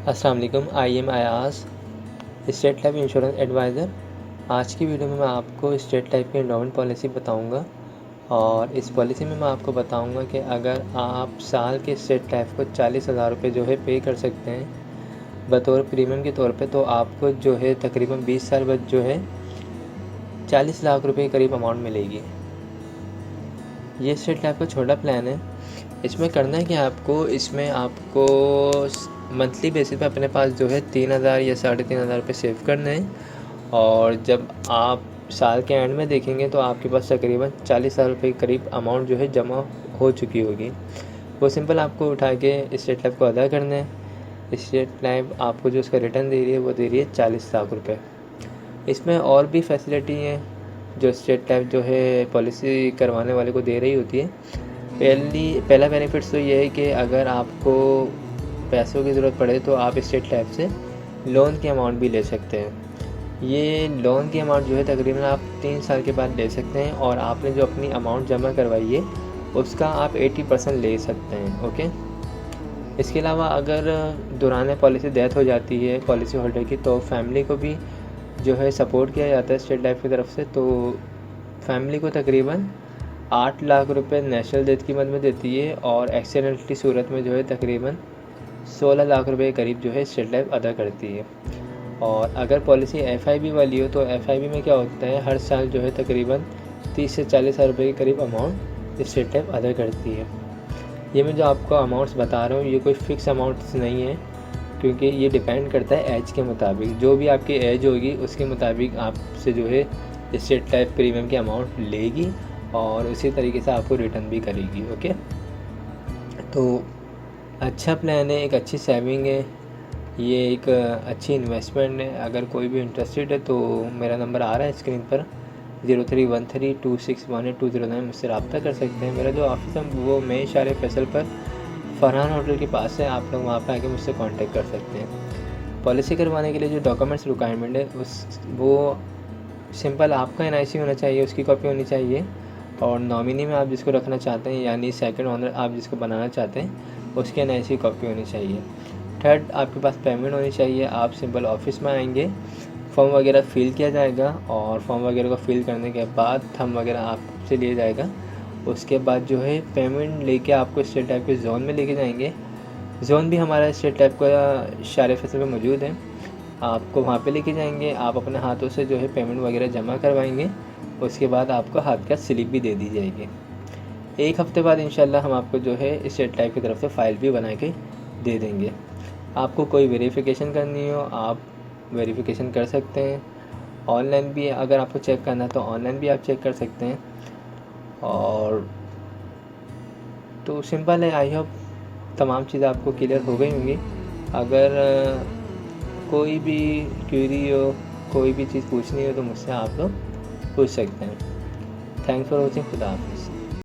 अस्सलाम वालेकुम। I am Ayaz, state life insurance advisor. आज की वीडियो में मैं आपको स्टेट लाइफ की एंडोमेंट पॉलिसी बताऊंगा और इस पॉलिसी में मैं आपको बताऊंगा कि अगर आप साल के स्टेट लाइफ को 40,000 रुपये जो है पे कर सकते हैं बतौर प्रीमियम के तौर पे, तो आपको जो है तकरीबन 20 साल बाद जो है 40 लाख रुपये के करीब अमाउंट मिलेगी। ये स्टेट लाइफ का छोटा प्लान है। इसमें करना है कि इसमें आपको मंथली बेसिस पे अपने पास जो है 3,000 या 3,500 रुपये सेव करने हैं और जब आप साल के एंड में देखेंगे तो आपके पास तकरीबन 40,000 रुपये के करीब अमाउंट जो है जमा हो चुकी होगी। वो सिंपल आपको उठा के स्टेट लाइफ को अदा करना है। स्टेट लाइफ आपको जो उसका रिटर्न दे रही है वो दे रही है 40 लाख रुपये। इसमें और भी फैसिलिटी है जो स्टेट लाइफ जो है पॉलिसी करवाने वाले को दे रही होती है। पहला बेनिफिट्स तो ये है कि अगर आपको पैसों की ज़रूरत पड़े तो आप स्टेट लाइफ से लोन की अमाउंट भी ले सकते हैं। ये लोन की अमाउंट जो है तकरीबन आप 3 साल के बाद ले सकते हैं और आपने जो अपनी अमाउंट जमा करवाई है उसका आप 80% ले सकते हैं। ओके। इसके अलावा अगर दौरान पॉलिसी डेथ हो जाती है पॉलिसी होल्डर की, तो फैमिली को भी जो है सपोर्ट किया जाता है स्टेट लाइफ की तरफ से। तो फैमिली को तकरीबन 8 लाख रुपए नेशनल डेथ की मद में देती है और एक्सीडेंट की सूरत में जो है तकरीबन 16 लाख रुपए के करीब जो है स्टेट लाइफ अदा करती है। और अगर पॉलिसी एफआईबी वाली हो तो एफआईबी में क्या होता है, हर साल जो है तकरीबन 30 से 40 हज़ार रुपये के करीब अमाउंट स्टेट लाइफ अदा करती है। ये मैं जो आपको अमाउंट्स बता रहा हूँ ये कोई फ़िक्स अमाउंट्स नहीं है, क्योंकि ये डिपेंड करता है एज के मुताबिक। जो भी आपकी एज होगी उसके मुताबिक आपसे जो है स्टेट लाइफ प्रीमियम की अमाउंट लेगी और उसी तरीके से आपको रिटर्न भी करेगी। ओके। तो अच्छा प्लान है, एक अच्छी सेविंग है, ये एक अच्छी इन्वेस्टमेंट है। अगर कोई भी इंटरेस्टेड है तो मेरा नंबर आ रहा है स्क्रीन पर 0313261209, मुझसे रब्ता कर सकते हैं। मेरा जो ऑफिस है वो मैं इशारे फैसल पर फरहान होटल के पास है। आप लोग वहाँ पर आके मुझसे कांटेक्ट कर सकते हैं। पॉलिसी करवाने के लिए जो डॉक्यूमेंट्स रिक्वायरमेंट है वो सिंपल आपका एनआईसी होना चाहिए, उसकी कॉपी होनी चाहिए और नॉमिनी में आप जिसको रखना चाहते हैं यानी सेकंड ओनर आप जिसको बनाना चाहते हैं उसकी एनआईसी कॉपी होनी चाहिए। थर्ड, आपके पास पेमेंट होनी चाहिए। आप सिंपल ऑफिस में आएंगे, फॉर्म वगैरह फिल किया जाएगा और फॉर्म वगैरह को फिल करने के बाद थंब वगैरह आपसे लिया जाएगा। उसके बाद जो है पेमेंट लेके आपको स्टेट टाइप के जोन में लेके जाएंगे। जोन भी हमारा स्टेट टाइप का शारे फैसल में मौजूद है, आपको वहाँ पे लेके जाएंगे। आप अपने हाथों से जो है पेमेंट वगैरह जमा करवाएंगे, उसके बाद आपको हाथ का स्लिप भी दे दी जाएगी। एक हफ़्ते बाद इंशाल्लाह हम आपको जो है स्टेट टाइप की तरफ से फ़ाइल भी बना के दे देंगे। आपको कोई वेरिफिकेशन करनी हो आप वेरिफिकेशन कर सकते हैं। ऑनलाइन भी अगर आपको चेक करना है तो ऑनलाइन भी आप चेक कर सकते हैं। और तो सिंपल है। आई होप तमाम चीज़ें आपको क्लियर हो गई होंगी। अगर कोई भी क्वेरी हो, कोई भी चीज़ पूछनी हो तो मुझसे आप लोग पूछ सकते हैं। Thanks for watching. खुदा हाफिज़।